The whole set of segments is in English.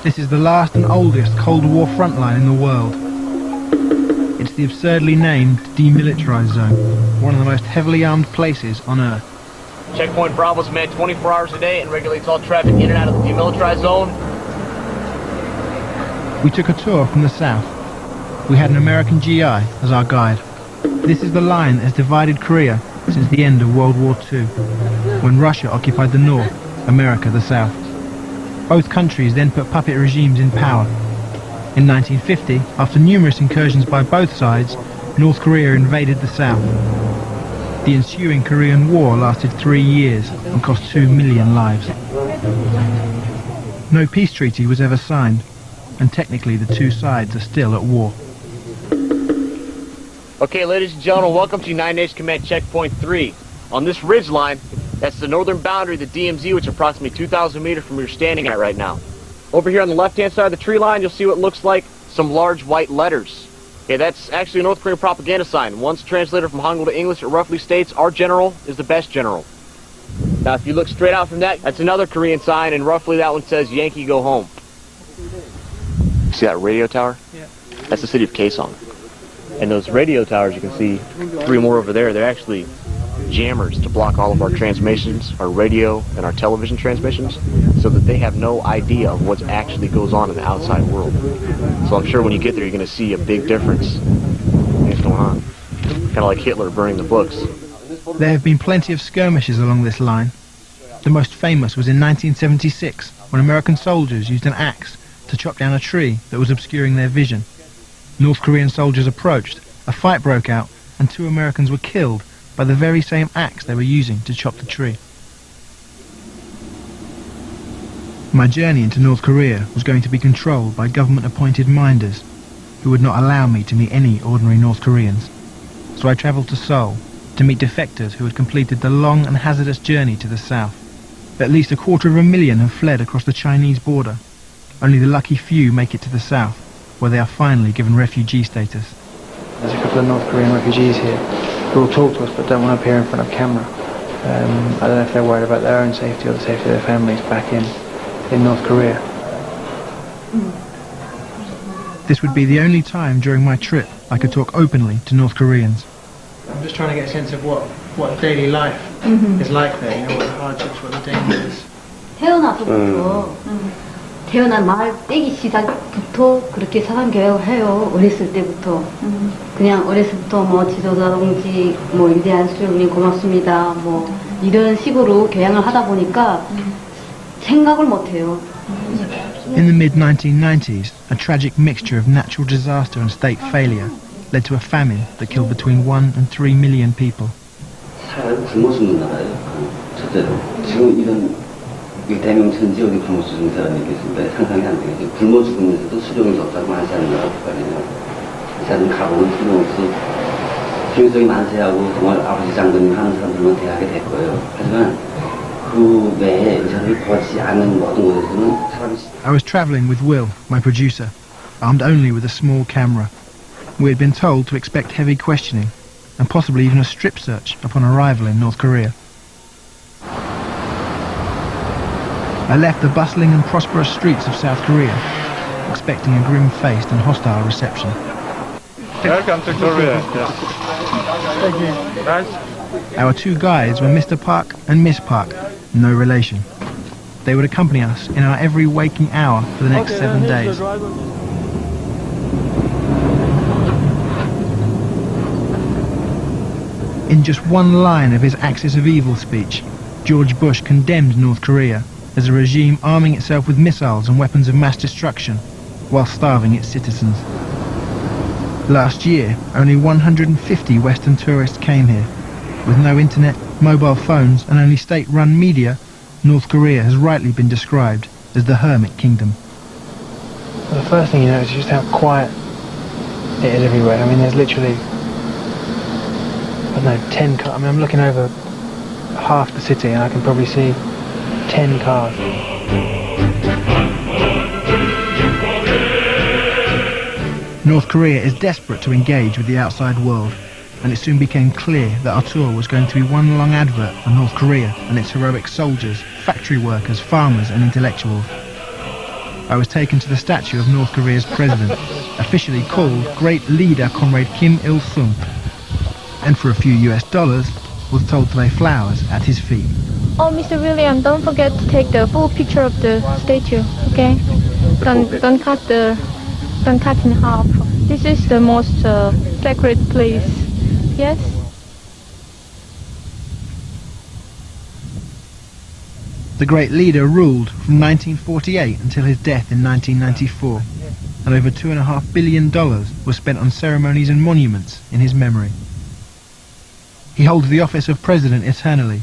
This is the last and oldest Cold War front line in the world. It's the absurdly named Demilitarized Zone, one of the most heavily armed places on Earth. Checkpoint Bravo's manned 24 hours a day and regulates all traffic in and out of the Demilitarized Zone. We took a tour from the south. We had an American GI as our guide. This is the line that has divided Korea since the end of World War II, when Russia occupied the north, America the south. Both countries then put puppet regimes in power. In 1950, after numerous incursions by both sides, North Korea invaded the south. The ensuing Korean War lasted 3 years and cost 2 million lives. No peace treaty was ever signed, and technically the two sides are still at war. Okay, ladies and gentlemen, welcome to United Nations Command Checkpoint 3. On this ridge line, that's the northern boundary of the DMZ, which is approximately 2,000 meters from where you're standing at right now. Over here on the left-hand side of the tree line, you'll see what looks like some large white letters. Okay, that's actually a North Korean propaganda sign. Once translated from Hangul to English, it roughly states, "Our general is the best general." Now, if you look straight out from that, that's another Korean sign, and roughly that one says, "Yankee, go home." See that radio tower? Yeah. That's the city of Kaesong. And those radio towers, you can see 3 more over there, they're actually jammers to block all of our transmissions, our radio and our television transmissions, so that they have no idea of what actually goes on in the outside world. So I'm sure when you get there, you're going to see a big difference in what's going on. Kind of like Hitler burning the books. There have been plenty of skirmishes along this line. The most famous was in 1976, when American soldiers used an axe to chop down a tree that was obscuring their vision. North Korean soldiers approached, a fight broke out, and 2 Americans were killed by the very same axe they were using to chop the tree. My journey into North Korea was going to be controlled by government-appointed minders who would not allow me to meet any ordinary North Koreans. So I travelled to Seoul to meet defectors who had completed the long and hazardous journey to the south. At least 250,000 have fled across the Chinese border. Only the lucky few make it to the south, where they are finally given refugee status. There's a couple of North Korean refugees here who will talk to us but don't want to appear in front of camera. I don't know if they're worried about their own safety or the safety of their families back in North Korea. This would be the only time during my trip I could talk openly to North Koreans. I'm just trying to get a sense of what daily life is like there, you know, what the hardships, what the dangers. 태어난 말 떼기 시작부터 그렇게 사상 교육을 해요. 어렸을 때부터. 그냥 어렸을부터 뭐 지도자동지, 뭐 위대한 수령님 고맙습니다. 뭐 이런 식으로 교양을 하다 보니까 생각을 못 해요. In the mid-1990s, a tragic mixture of natural disaster and state failure led to a famine that killed between 1 and 3 million people. 사람을 굶어 죽는 나라예요. 첫째로 지금 이런 대명천 지역에 굶어 죽는 사람이 있겠습니다. 상상이 안 되겠죠. 굶어 죽으면서도 수령을 줬다고 만세하는 나라가 북한이에요. 이 사람은 가보는 수령 없이 중요성이 만세하고 정말 아버지 장군님 하는 사람들만 대하게 될 거예요. 하지만 그 외에 이 사람이 거치 않은 모든 곳에서는 사람이... I was travelling with Will, my producer, armed only with a small camera. We had been told to expect heavy questioning and possibly even a strip search upon arrival in North Korea. I left the bustling and prosperous streets of South Korea, expecting a grim-faced and hostile reception. Welcome to Korea. Yes. Thank you. Nice. Our 2 guides were Mr. Park and Miss Park, no relation. They would accompany us in our every waking hour for the next 7 days. In just one line of his Axis of Evil speech, George Bush condemned North Korea as a regime arming itself with missiles and weapons of mass destruction while starving its citizens. Last year, only 150 Western tourists came here. With no internet, mobile phones and only state-run media, North Korea has rightly been described as the hermit kingdom. Well, the first thing you notice is just how quiet it is everywhere. I mean, there's literally, I don't know, 10 cars. I mean, I'm looking over half the city and I can probably see 10 cars. North Korea is desperate to engage with the outside world, and it soon became clear that our tour was going to be one long advert for North Korea and its heroic soldiers, factory workers, farmers and intellectuals. I was taken to the statue of North Korea's president, officially called Great Leader Comrade Kim Il-sung, and for a few US dollars was told to lay flowers at his feet. Oh, Mr. William, don't forget to take the full picture of the statue, okay? Don't cut in half. This is the most sacred place. Yes? The great leader ruled from 1948 until his death in 1994, and over $2.5 billion was spent on ceremonies and monuments in his memory. He holds the office of president eternally,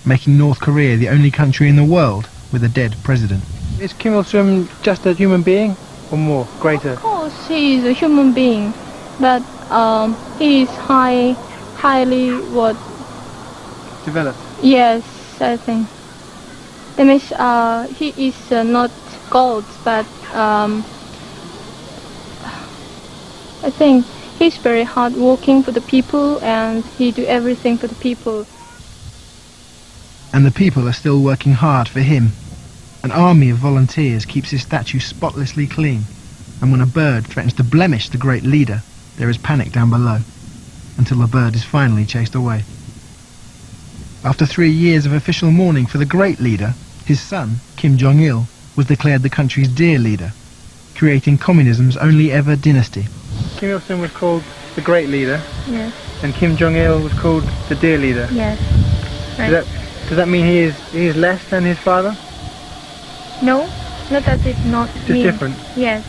making North Korea the only country in the world with a dead president. Is Kim Il-sung just a human being, or more, greater? Of course, he is a human being, but he is highly what? Developed. Yes, I think. That means he is not God, but I think he's very hardworking for the people, and he do everything for the people. And the people are still working hard for him. An army of volunteers keeps his statue spotlessly clean, and when a bird threatens to blemish the great leader, there is panic down below, until the bird is finally chased away. After 3 years of official mourning for the great leader, his son, Kim Jong-il, was declared the country's dear leader, creating communism's only ever dynasty. Kim Il-sung was called the great leader, Yes, and Kim Jong-il was called the dear leader. yes. Right. Does that mean he is less than his father? No, not that it not Just mean. different? Yes.